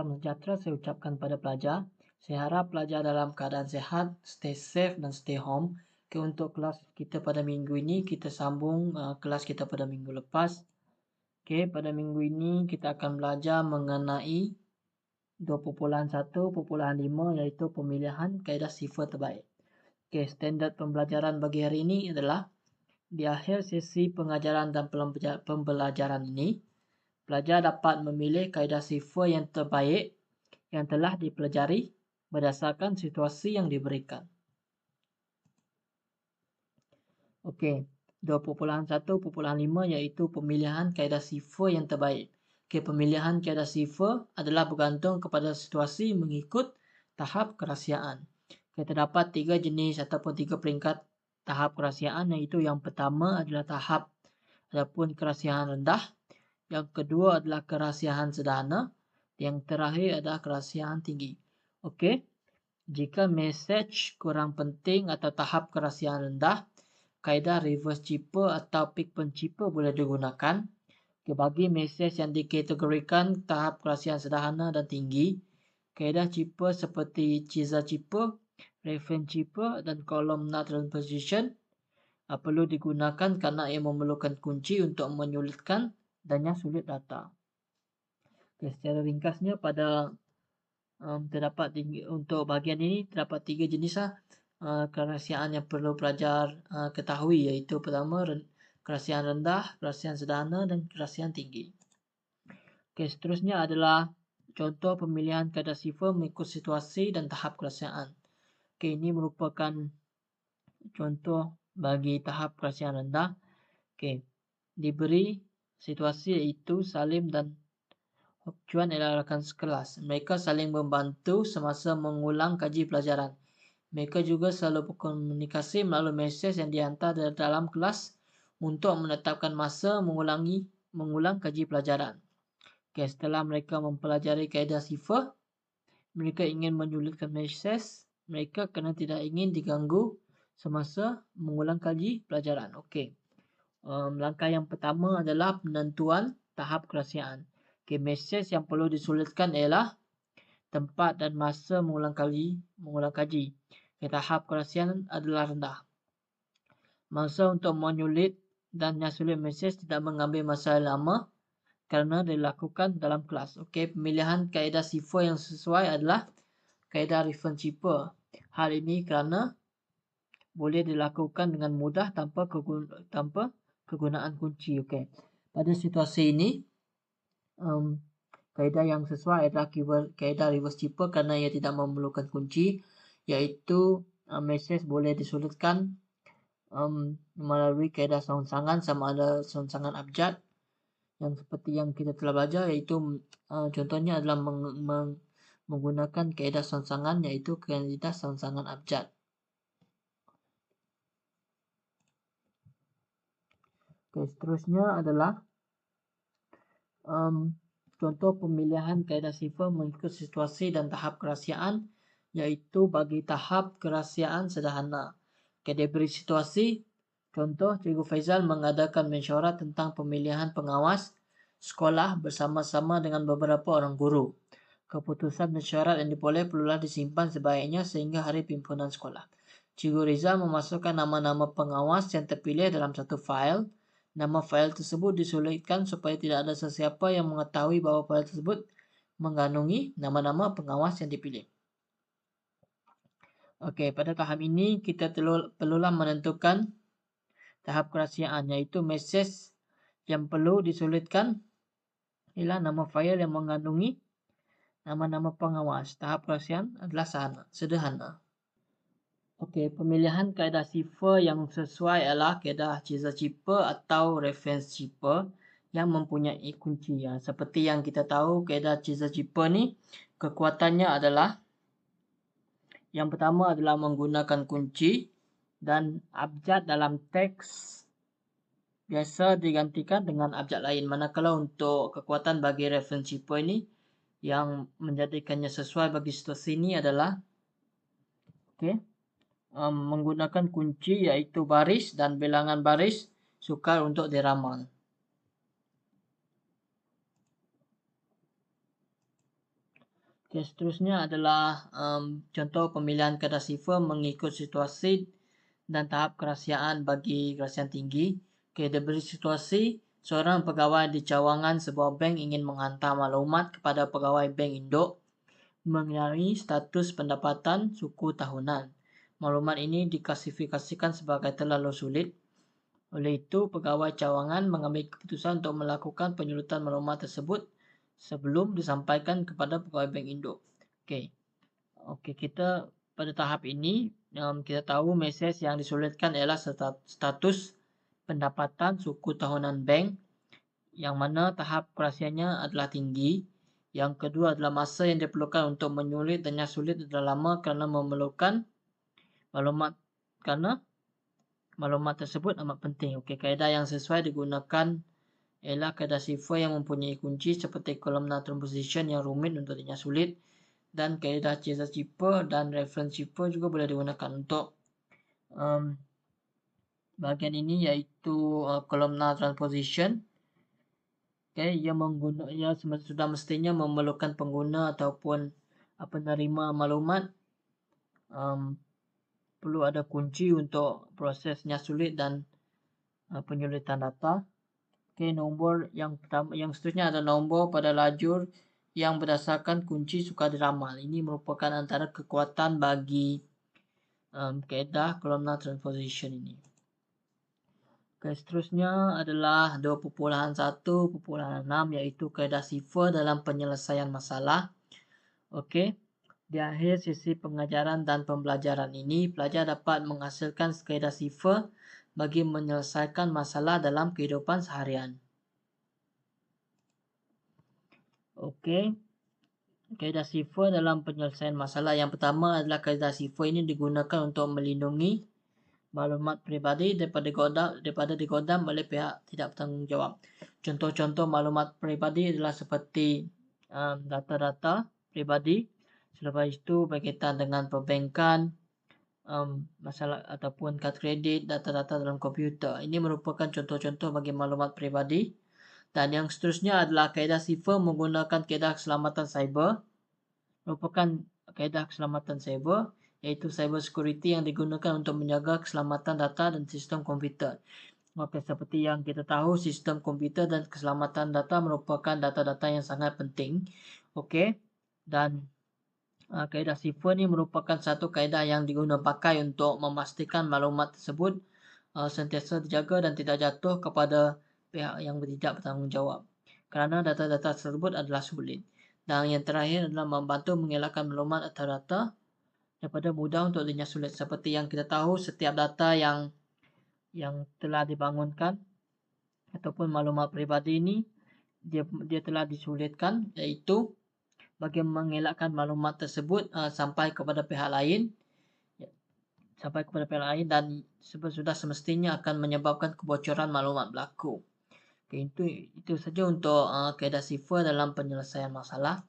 salam sejahtera saya ucapkan pada pelajar. Saya harap pelajar dalam keadaan sehat, stay safe dan stay home. Okay, untuk kelas kita pada minggu ini, kita sambung kelas kita pada minggu lepas. Okay, pada minggu ini kita akan belajar mengenai 2.1.5 iaitu pemilihan kaedah sifar terbaik. Okay, standard pembelajaran bagi hari ini adalah di akhir sesi pengajaran dan pembelajaran ini, pelajar dapat memilih kaedah sifar yang terbaik yang telah dipelajari berdasarkan situasi yang diberikan. Okey, 2.1.5 iaitu pemilihan kaedah sifar yang terbaik. Okey, pemilihan kaedah sifar adalah bergantung kepada situasi mengikut tahap kerahsiaan. Okay, terdapat 3 jenis ataupun 3 peringkat tahap kerahsiaan, iaitu yang pertama adalah tahap ataupun kerahsiaan rendah. Yang kedua adalah kerahsiaan sederhana. Yang terakhir adalah kerahsiaan tinggi. Okey. Jika mesej kurang penting atau tahap kerahsiaan rendah, kaedah reverse chipper atau pick penchipper boleh digunakan. Okay, bagi mesej yang dikategorikan tahap kerahsiaan sederhana dan tinggi, kaedah chipper seperti Chiesa chipper, reference chipper dan columnar transposition perlu digunakan kerana ia memerlukan kunci untuk menyulitkan dan yang sulit data. Okay, secara ringkasnya pada terdapat untuk bahagian ini terdapat 3 jenis kerahsiaan yang perlu pelajar ketahui, iaitu pertama kerahsiaan rendah, kerahsiaan sederhana dan kerahsiaan tinggi. Okay, seterusnya adalah contoh pemilihan kaedah sifar mengikut situasi dan tahap kerahsiaan. Okay, ini merupakan contoh bagi tahap kerahsiaan rendah. Okay, diberi situasi iaitu Salim dan Hok Chuan adalah rakan sekelas. Mereka saling membantu semasa mengulang kaji pelajaran. Mereka juga selalu berkomunikasi melalui mesej yang dihantar dalam kelas untuk menetapkan masa mengulang kaji pelajaran. Okay, setelah mereka mempelajari kaedah sifar, mereka ingin menyulitkan mesej. Mereka kerana tidak ingin diganggu semasa mengulang kaji pelajaran. Okey. Langkah yang pertama adalah penentuan tahap kerahsiaan. Okay, mesej yang perlu disulitkan ialah tempat dan masa mengulang kaji. Okay, tahap kerahsiaan adalah rendah. Masa untuk menyulit dan yang sulit mesej tidak mengambil masa lama kerana dilakukan dalam kelas. Okay, pemilihan kaedah sifar yang sesuai adalah kaedah reference chipper. Hal ini kerana boleh dilakukan dengan mudah tanpa kegunaan kunci. Okay. Pada situasi ini, kaedah yang sesuai adalah kaedah reverse chipper kerana ia tidak memerlukan kunci, iaitu mesej boleh disulitkan melalui kaedah songsangan sama ada songsangan abjad, yang seperti yang kita telah belajar, iaitu contohnya adalah menggunakan kaedah songsangan, iaitu kaedah songsangan abjad. Okay, seterusnya adalah contoh pemilihan kaedah sifar mengikut situasi dan tahap kerahsiaan, iaitu bagi tahap kerahsiaan sederhana. Okay, diberi situasi, contoh Cikgu Faizal mengadakan mesyuarat tentang pemilihan pengawas sekolah bersama-sama dengan beberapa orang guru. Keputusan mesyuarat yang diperoleh perlulah disimpan sebaiknya sehingga hari pimpinan sekolah. Cikgu Rizal memasukkan nama-nama pengawas yang terpilih dalam satu fail. Nama fail tersebut disulitkan supaya tidak ada sesiapa yang mengetahui bahawa fail tersebut mengandungi nama-nama pengawas yang dipilih. Okey, pada tahap ini kita perlulah menentukan tahap kerahsiaan, iaitu mesej yang perlu disulitkan ialah nama fail yang mengandungi nama-nama pengawas. Tahap kerahsiaan adalah sederhana. Okey, pemilihan kaedah sifar yang sesuai adalah kaedah Chiesa chipper atau reference chipper yang mempunyai kunci. Seperti yang kita tahu, kaedah Chiesa chipper ni kekuatannya adalah yang pertama adalah menggunakan kunci dan abjad dalam teks biasa digantikan dengan abjad lain. Manakala untuk kekuatan bagi reference chipper ini yang menjadikannya sesuai bagi situasi ini adalah menggunakan kunci iaitu baris dan bilangan baris sukar untuk diramal. Okey, seterusnya adalah contoh pemilihan kaedah sifar mengikut situasi dan tahap kerahsiaan bagi kerahsiaan tinggi. Okey, diberi situasi, seorang pegawai di cawangan sebuah bank ingin menghantar maklumat kepada pegawai bank induk mengenai status pendapatan suku tahunan. Maklumat ini diklasifikasikan sebagai terlalu sulit. Oleh itu, pegawai cawangan mengambil keputusan untuk melakukan penyulutan maklumat tersebut sebelum disampaikan kepada pegawai bank induk. Okey. Okey, kita pada tahap ini kita tahu mesej yang disulitkan ialah status pendapatan suku tahunan bank yang mana tahap kerahsiaannya adalah tinggi. Yang kedua adalah masa yang diperlukan untuk menyulit dan yang sulit adalah lama kerana memerlukan maklumat kerana maklumat tersebut amat penting. Okey, kaedah yang sesuai digunakan ialah kaedah sifar yang mempunyai kunci seperti columnar transposition yang rumit untuk yang sulit, dan kaedah Caesar-Cipper dan reference-Cipper juga boleh digunakan untuk bahagian ini, iaitu columnar transposition. Okay, ia sudah mestinya memerlukan pengguna ataupun penerima maklumat perlu ada kunci untuk prosesnya sulit dan penyulitan data. Okay, nombor yang pertama, yang seterusnya ada nombor pada lajur yang berdasarkan kunci sukar diramal. Ini merupakan antara kekuatan bagi kaedah columnar transposition ini. Okay, seterusnya adalah 2.1.6 iaitu kaedah sifar dalam penyelesaian masalah. Okey. Di akhir sesi pengajaran dan pembelajaran ini, pelajar dapat menghasilkan kaedah sifar bagi menyelesaikan masalah dalam kehidupan seharian. Okey. Kaedah sifar dalam penyelesaian masalah yang pertama adalah kaedah sifar ini digunakan untuk melindungi maklumat peribadi daripada digodam oleh pihak tidak bertanggungjawab. Contoh-contoh maklumat peribadi adalah seperti data-data peribadi. Selepas itu berkaitan dengan perbankan, masalah ataupun kad kredit, data-data dalam komputer. Ini merupakan contoh-contoh bagi maklumat peribadi. Dan yang seterusnya adalah kaedah sifar menggunakan kaedah keselamatan cyber. Merupakan kaedah keselamatan cyber, iaitu cyber security yang digunakan untuk menjaga keselamatan data dan sistem komputer. Okey, seperti yang kita tahu, sistem komputer dan keselamatan data merupakan data-data yang sangat penting. Okey, dan kaedah sifar ini merupakan satu kaedah yang digunakan pakai untuk memastikan maklumat tersebut sentiasa dijaga dan tidak jatuh kepada pihak yang tidak bertanggungjawab, kerana data-data tersebut adalah sulit. Dan yang terakhir adalah membantu mengelakkan maklumat atau data daripada mudah untuk sulit. Seperti yang kita tahu, setiap data yang telah dibangunkan ataupun maklumat peribadi ini dia telah disulitkan, iaitu bagi mengelakkan maklumat tersebut sampai kepada pihak lain dan sudah semestinya akan menyebabkan kebocoran maklumat berlaku. Okay, itu saja untuk kaedah sifar dalam penyelesaian masalah.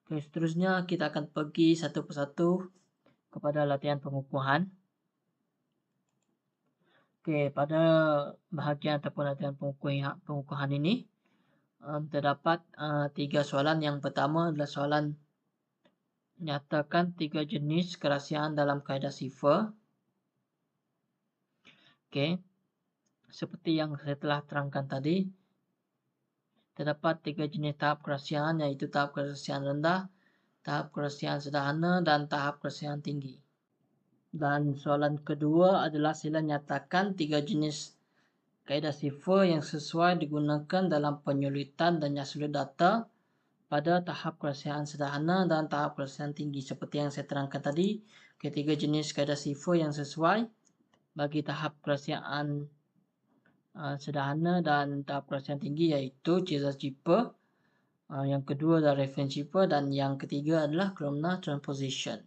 Okay, seterusnya kita akan pergi satu persatu kepada latihan pengukuhan. Okay, pada bahagian ataupun latihan pengukuhan ini terdapat 3 soalan. Yang pertama adalah soalan nyatakan 3 jenis kerahsiaan dalam kaedah sifar. Okey. Seperti yang saya telah terangkan tadi, terdapat 3 jenis tahap kerahsiaan, iaitu tahap kerahsiaan rendah, tahap kerahsiaan sederhana dan tahap kerahsiaan tinggi. Dan soalan kedua adalah sila nyatakan 3 jenis kaedah sifar yang sesuai digunakan dalam penyulitan dan nyasulit data pada tahap kerahsiaan sederhana dan tahap kerahsiaan tinggi. Seperti yang saya terangkan tadi, ketiga jenis kaedah sifar yang sesuai bagi tahap kerahsiaan sederhana dan tahap kerahsiaan tinggi iaitu Caesar-Cipper, yang kedua adalah reference-Cipper dan yang ketiga adalah columnar transposition.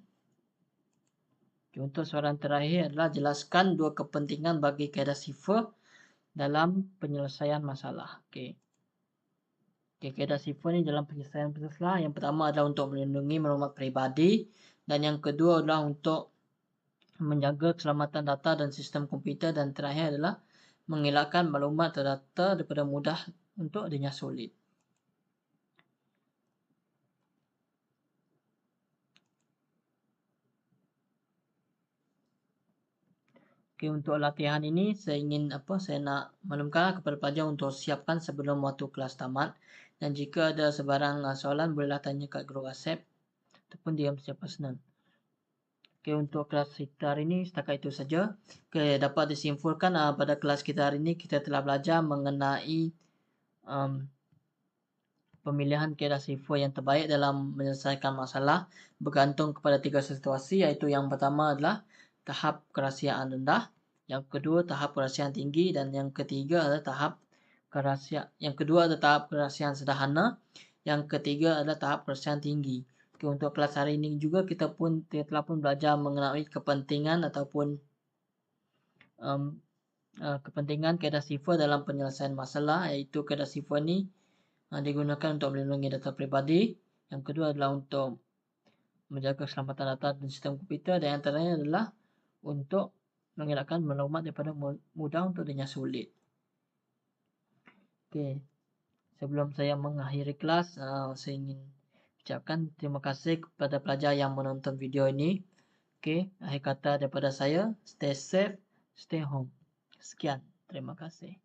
Untuk soalan terakhir adalah jelaskan 2 kepentingan bagi kaedah sifar dalam penyelesaian masalah. Okey. Kaedah sifar ni dalam penyelesaian masalah, yang pertama adalah untuk melindungi maklumat peribadi dan yang kedua adalah untuk menjaga keselamatan data dan sistem komputer, dan terakhir adalah mengelakkan maklumat atau data daripada mudah untuk dinyasulit. Oke, untuk latihan ini saya nak maklumkan kepada pelajar untuk siapkan sebelum waktu kelas tamat. Dan jika ada sebarang soalan, bolehlah tanya kat grup WhatsApp ataupun DM secara personal. Oke, untuk kelas kita hari ini setakat itu saja. Oke, dapat disimpulkan pada kelas kita hari ini kita telah belajar mengenai pemilihan kaedah sifar yang terbaik dalam menyelesaikan masalah bergantung kepada 3 situasi, iaitu yang pertama adalah tahap kerahsiaan rendah, yang kedua tahap kerahsiaan tinggi, dan yang ketiga adalah tahap kerahsiaan sederhana, yang ketiga adalah tahap kerahsiaan tinggi. Okay, untuk kelas hari ini juga kita telah pun belajar mengenai kepentingan ataupun kepentingan kaedah sifar dalam penyelesaian masalah, iaitu kaedah sifar ini digunakan untuk melindungi data pribadi. Yang kedua adalah untuk menjaga keselamatan data dan sistem komputer, dan yang antaranya adalah untuk mengelakkan maklumat daripada mudah untuk dinyas sulit. Okey, sebelum saya mengakhiri kelas, saya ingin ucapkan terima kasih kepada pelajar yang menonton video ini. Okey, akhir kata daripada saya, stay safe, stay home. Sekian, terima kasih.